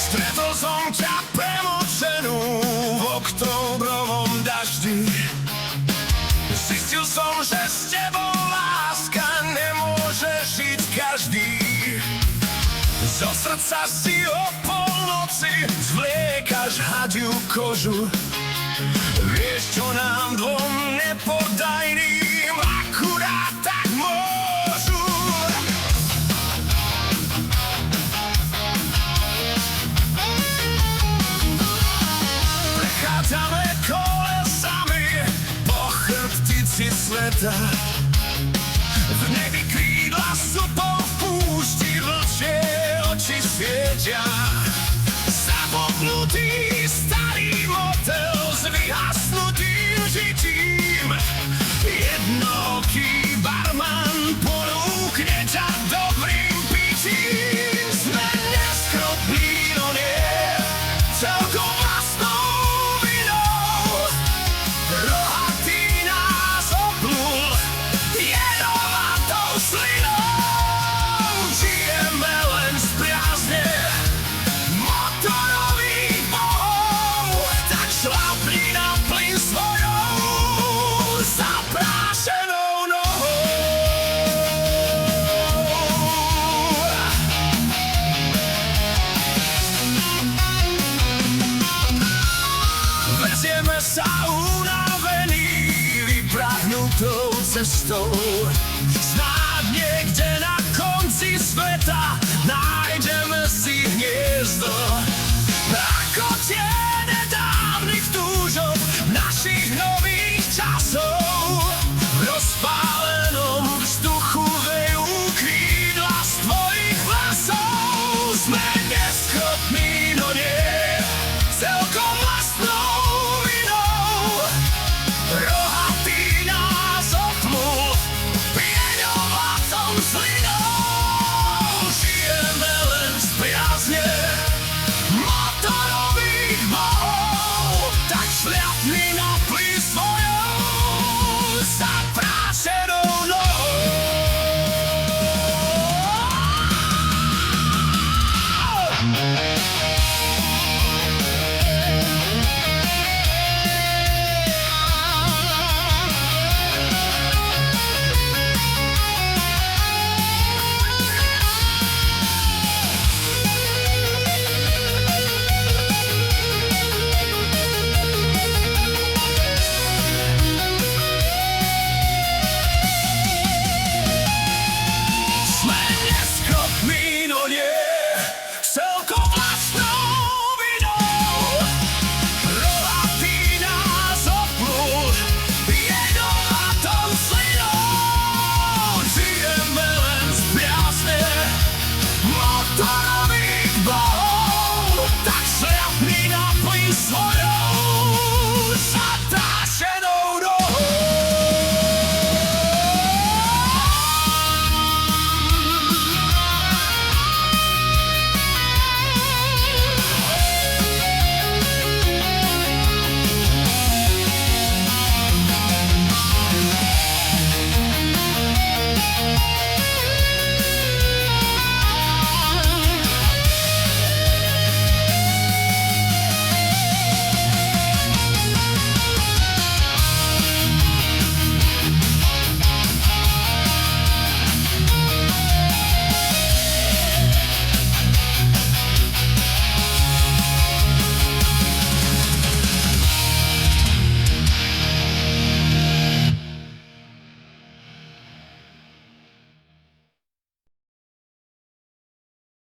Stretol som ťa premočenú v októbrovom daždi. Zistil som, že s tebou láska nemôže žiť každý. Zo srdca si o polnoci zvliekaš hadiu kožu. Vieš, čo nám dvom nepodajným akurát tak môžu. Prechádzame kolesami po chrbtici sveta. V nebi krídla supou v púšti vlčie oči svietia. Zabudnutý starý motel s vyhasnutým žitím. Jednooký barman ponúkne ťa dobrým pitím. Sme neskrotní, no nie celkom vlastnou vinou. Rohatý nás oplul jedovatou slinou. Žijeme len z priazne motorových bohov, tak šlapni na plyn svojou zaprášenou nohou. Vezieme sa unavení vyprahnutou cestou. Snáď niekde na konci sveta nájdeme si hniezdo. Ako tiene dávnych túžob našich nových časov. V rozpálenom vzduchu vejú krídla z tvojich vlasov. Sme neschopní, no nie celkom vlastnou vinou. Rohatý nás opnul v jedovatom slinou.